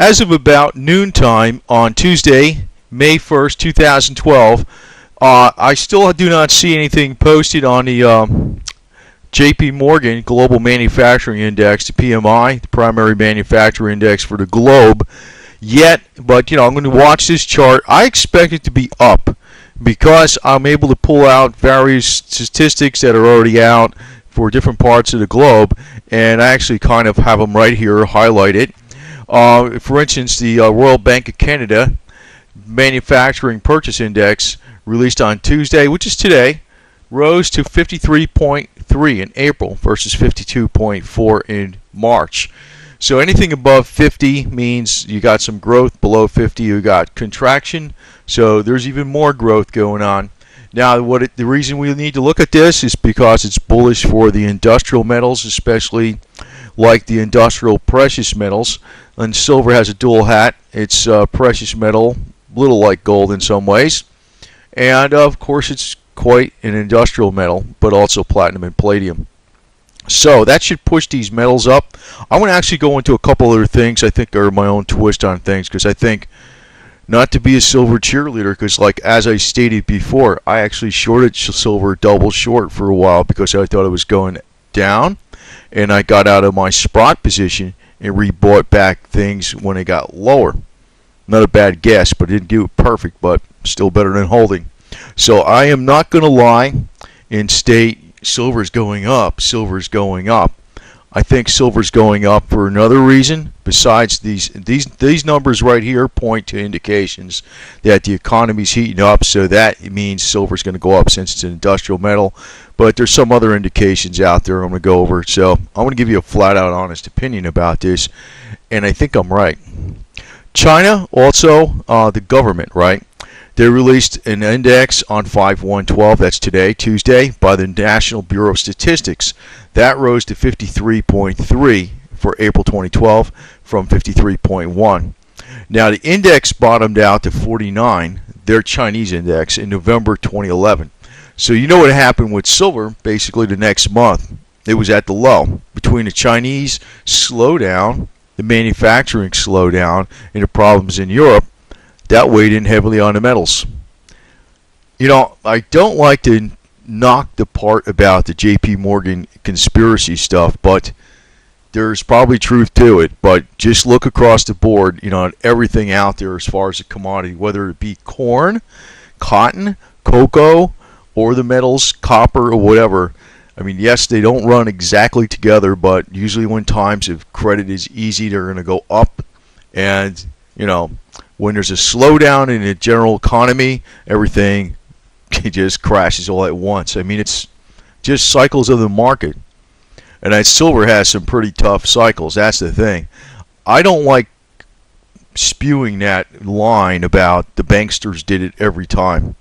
As of about noontime on Tuesday, May 1st, 2012, I still do not see anything posted on the JP Morgan Global Manufacturing Index, the PMI, the primary manufacturing index for the globe, yet. But I'm going to watch this chart. I expect it to be up because I'm able to pull out various statistics that are already out for different parts of the globe, and I actually kind of have them right here highlighted. For instance, the Royal Bank of Canada Manufacturing Purchase Index released on Tuesday, which is today, rose to 53.3 in April versus 52.4 in March. So anything above 50 means you got some growth. Below 50 you got contraction. So there's even more growth going on. Now the reason we need to look at this is because it's bullish for the industrial metals, especially like the industrial precious metals. And silver has a dual hat. It's precious metal, a little like gold in some ways. And of course it's quite an industrial metal, but also platinum and palladium. So that should push these metals up. I want to actually go into a couple other things I think are my own twist on things, because I think, not to be a silver cheerleader, because like as I stated before, I actually shorted silver double short for a while because I thought it was going down, and I got out of my spot position and rebought back things when it got lower. Not a bad guess, but it didn't do it perfect, but still better than holding. So I am not going to lie and state silver's going up. Silver's going up. I think silver's going up for another reason. Besides these numbers right here point to indications that the economy's heating up, so that means silver's going to go up since it's an industrial metal. But there's some other indications out there I'm going to go over. So I'm going to give you a flat-out honest opinion about this, and I think I'm right. China also, the government, right? They released an index on 5/1/12, that's today, Tuesday, by the National Bureau of Statistics. That rose to 53.3 for April 2012 from 53.1. Now the index bottomed out to 49, their Chinese index, in November 2011. So you know what happened with silver basically the next month. It was at the low. Between the Chinese slowdown, the manufacturing slowdown, and the problems in Europe, that weighed in heavily on the metals. I don't like to knock the part about the JP Morgan conspiracy stuff, but there's probably truth to it. But just look across the board, at everything out there as far as a commodity, whether it be corn, cotton, cocoa, or the metals, copper, or whatever. I mean, yes, they don't run exactly together, but usually when times of credit is easy, they're going to go up. And, when there's a slowdown in the general economy, everything just crashes all at once. I mean, it's just cycles of the market. And that silver has some pretty tough cycles. That's the thing. I don't like spewing that line about the banksters did it every time,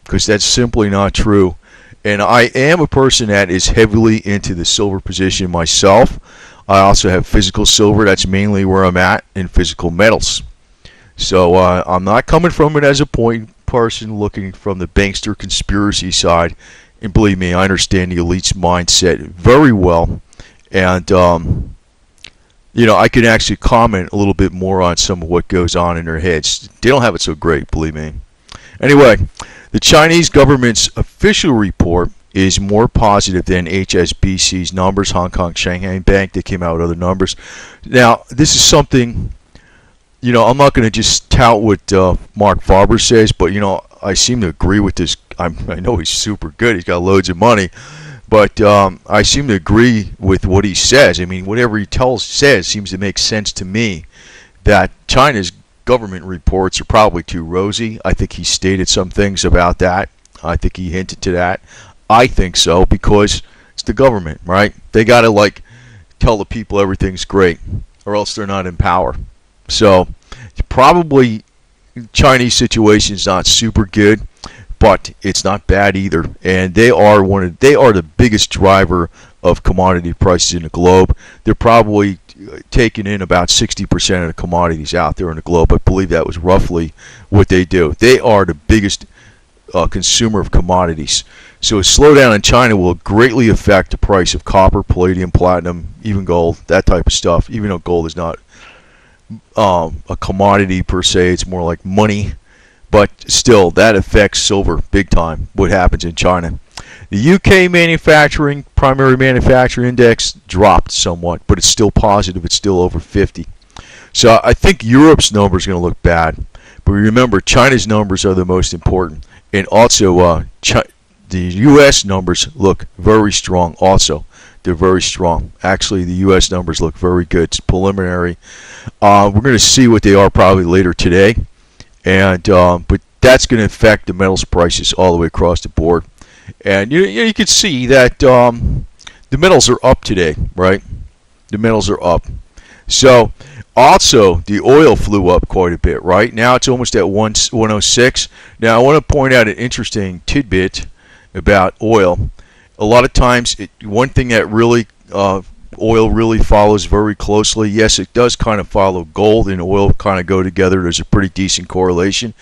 because that's simply not true. And I am a person that is heavily into the silver position myself. I also have physical silver. That's mainly where I'm at in physical metals. So I'm not coming from it as a person looking from the bankster conspiracy side. And believe me, I understand the elite's mindset very well. And, I can actually comment a little bit more on some of what goes on in their heads. They don't have it so great, believe me. Anyway, the Chinese government's official report is more positive than HSBC's numbers, Hong Kong Shanghai Bank. They came out with other numbers. Now, this is something, I'm not going to just tout what Mark Farber says, but, I seem to agree with this. I know he's super good. He's got loads of money. But I seem to agree with what he says. I mean, whatever he says seems to make sense to me, that China's government reports are probably too rosy. I think he stated some things about that. I think he hinted to that. I think so, because it's the government, right? They got to, tell the people everything's great, or else they're not in power. So probably Chinese situation is not super good, but it's not bad either. And they are the biggest driver of commodity prices in the globe. They're probably taking in about 60% of the commodities out there in the globe. I believe that was roughly what they do. They are the biggest consumer of commodities. So a slowdown in China will greatly affect the price of copper, palladium, platinum, even gold, that type of stuff, even though gold is not a commodity per se. It's more like money, but still that affects silver big time. What happens in China? The UK primary manufacturing index dropped somewhat, but it's still positive. It's still over 50. So I think Europe's numbers are going to look bad. But remember, China's numbers are the most important. And also, the U.S. numbers look very strong also. They're very strong. Actually, the U.S. numbers look very good. It's preliminary. We're going to see what they are probably later today. And but that's going to affect the metals prices all the way across the board. And you can see that the metals are up today, right? The metals are up. So also the oil flew up quite a bit, right? Now it's almost at 106. Now I want to point out an interesting tidbit about oil. A lot of times, one thing that really oil really follows very closely. Yes, it does kind of follow gold and oil kind of go together. There's a pretty decent correlation.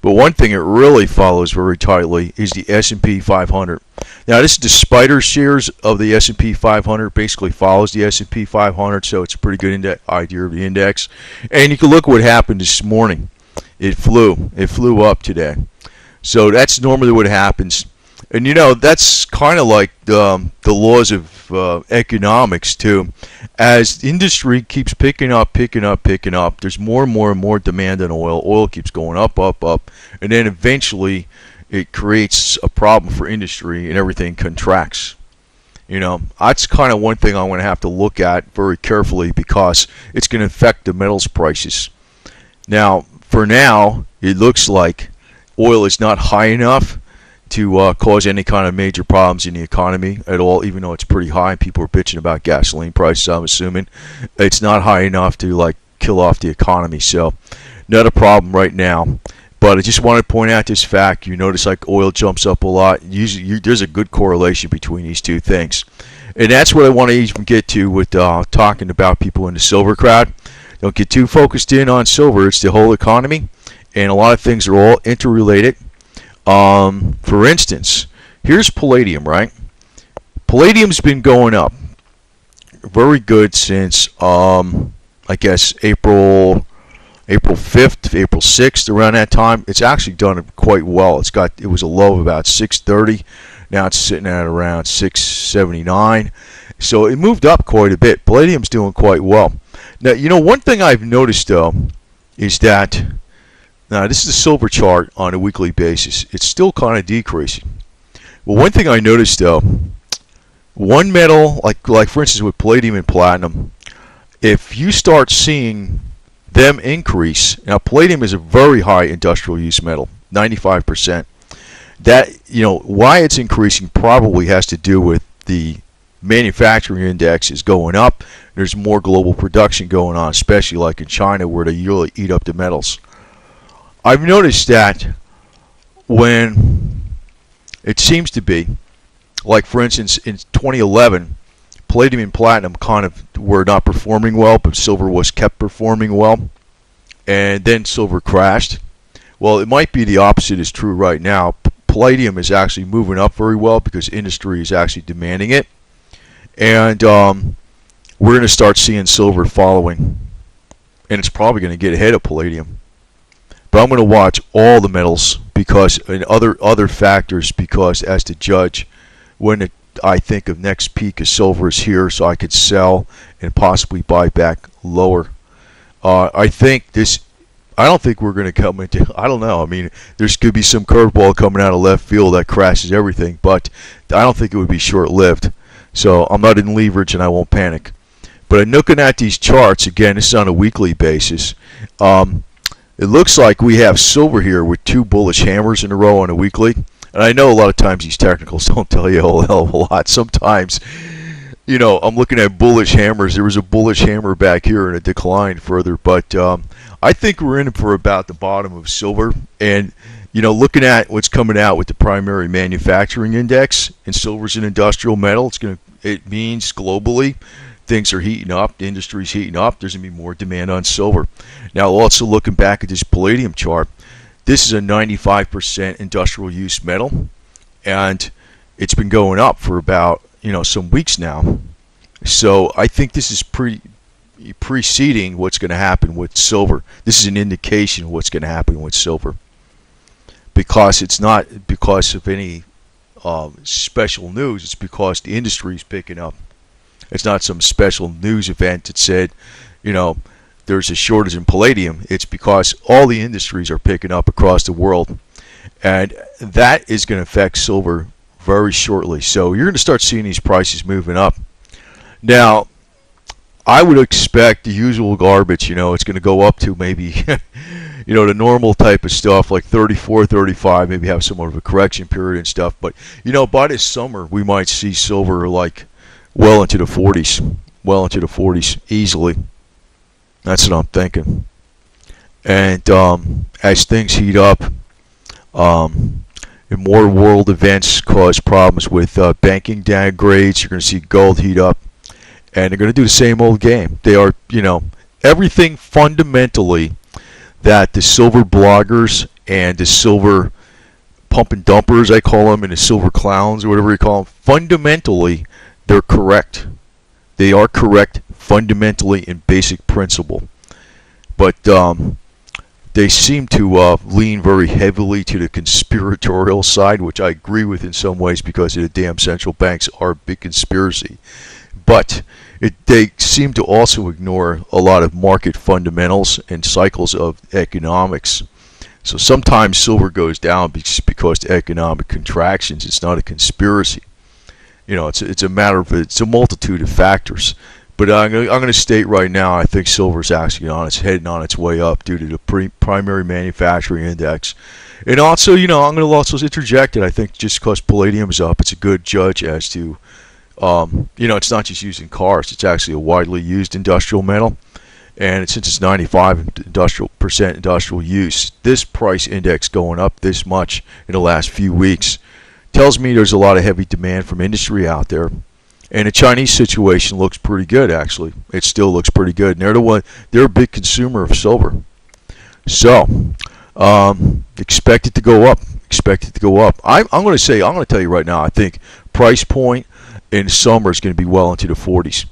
But one thing it really follows very tightly is the S&P 500. Now, this is the spider shares of the S&P 500. Basically follows the S&P 500, so it's a pretty good idea of the index. And you can look at what happened this morning. It flew up today. So that's normally what happens. And that's kind of like the laws of economics too. As industry keeps picking up, there's more and more demand on oil. Oil keeps going up, and then eventually it creates a problem for industry and everything contracts. That's kind of one thing I'm going to have to look at very carefully because it's going to affect the metals prices. Now, for now, it looks like oil is not high enough to cause any kind of major problems in the economy at all, even though it's pretty high. People are bitching about gasoline prices, I'm assuming. It's not high enough to kill off the economy, so not a problem right now. But I just want to point out this fact. You notice oil jumps up a lot. Usually there's a good correlation between these two things. And that's what I want to even get to with talking about people in the silver crowd. Don't get too focused in on silver. It's the whole economy, and a lot of things are all interrelated. For instance, here's palladium, right? Palladium's been going up very good since I guess April 5th, April 6th, around that time. It's actually done quite well. It was a low of about 630. Now it's sitting at around 679. So it moved up quite a bit. Palladium's doing quite well. Now, one thing I've noticed though is that now this is the silver chart on a weekly basis. It's still kind of decreasing. Well, one thing I noticed though, one metal like for instance with palladium and platinum, if you start seeing them increase, now palladium is a very high industrial use metal, 95%. That why it's increasing probably has to do with the manufacturing index is going up. There's more global production going on, especially like in China where they really eat up the metals. I've noticed that when it seems to be, like for instance in 2011, palladium and platinum kind of were not performing well, but silver was kept performing well, and then silver crashed. Well, it might be the opposite is true right now. Palladium is actually moving up very well because industry is actually demanding it, and we're going to start seeing silver following, and it's probably going to get ahead of palladium. But I'm going to watch all the metals and other factors because as to judge when I think of next peak of silver is here, so I could sell and possibly buy back lower. I don't think we're going to come into. I don't know. I mean, there's could be some curveball coming out of left field that crashes everything, but I don't think it would be short-lived. So I'm not in leverage and I won't panic. But I'm looking at these charts again. This is on a weekly basis. It looks like we have silver here with two bullish hammers in a row on a weekly. And I know a lot of times these technicals don't tell you a whole hell of a lot. Sometimes, I'm looking at bullish hammers. There was a bullish hammer back here and it declined further. But I think we're in for about the bottom of silver. And, looking at what's coming out with the primary manufacturing index, and silver's an industrial metal, it means globally things are heating up, the industry's heating up, there's going to be more demand on silver. Now, also looking back at this palladium chart, this is a 95% industrial use metal, and it's been going up for about some weeks now. So I think this is pretty preceding what's going to happen with silver. This is an indication of what's going to happen with silver, because it's not because of any special news. It's because the industry is picking up. It's not some special news event that said, you know, there's a shortage in palladium. It's because all the industries are picking up across the world, and that is going to affect silver very shortly. So you're going to start seeing these prices moving up. Now, I would expect the usual garbage, you know, it's going to go up to maybe, you know, the normal type of stuff like 34, 35, maybe have some sort of a correction period and stuff. But, you know, by this summer, we might see silver like well into the 40s, easily. That's what I'm thinking. And as things heat up, and more world events cause problems with banking downgrades, you're going to see gold heat up. And they're going to do the same old game. They are, you know, everything fundamentally that the silver bloggers and the silver pump and dumpers, I call them, and the silver clowns or whatever you call them, fundamentally, they're correct. They are correct fundamentally in basic principle. But they seem to lean very heavily to the conspiratorial side, which I agree with in some ways because the damn central banks are a big conspiracy. But they seem to also ignore a lot of market fundamentals and cycles of economics. So sometimes silver goes down because of economic contractions. It's not a conspiracy. You know, it's a matter of, it's a multitude of factors. But I'm going to state right now, I think silver is actually heading on its way up due to the primary manufacturing index. And also, you know, I'm going to also interject that I think just because palladium is up, it's a good judge as to you know, it's not just used in cars. It's actually a widely used industrial metal, and since it's 95% industrial use, this price index going up this much in the last few weeks tells me there's a lot of heavy demand from industry out there. And the Chinese situation looks pretty good, actually. It still looks pretty good, and they're a big consumer of silver. So expect it to go up. Expect it to go up. I'm going to tell you right now, I think price point in summer is going to be well into the 40s,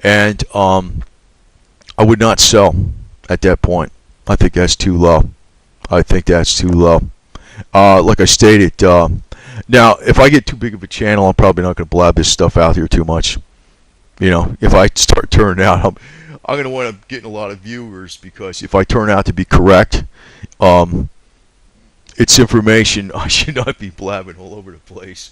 and I would not sell at that point. I think that's too low. Like I stated, now if I get too big of a channel, I'm probably not going to blab this stuff out here too much. You know, if I start turning out, I'm going to wind up getting a lot of viewers, because if I turn out to be correct, it's information I should not be blabbing all over the place,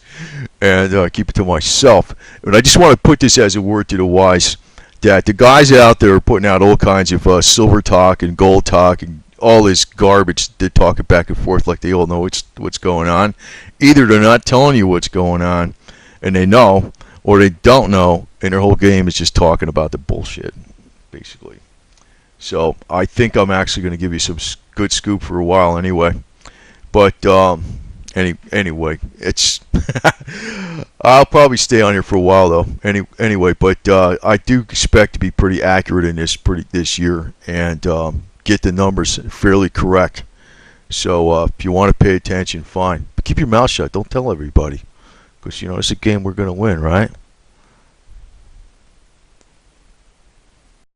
and keep it to myself. But I just want to put this as a word to the wise, that the guys out there are putting out all kinds of silver talk and gold talk and all this garbage. They're talking back and forth like they all know what's going on. Either they're not telling you what's going on, and they know, or they don't know, and their whole game is just talking about the bullshit, basically. So I think I'm actually going to give you some good scoop for a while anyway. But anyway, it's I'll probably stay on here for a while though. Anyway, but I do expect to be pretty accurate in this year, and get the numbers fairly correct. So if you want to pay attention, fine. But keep your mouth shut. Don't tell everybody, because you know it's a game we're going to win, right?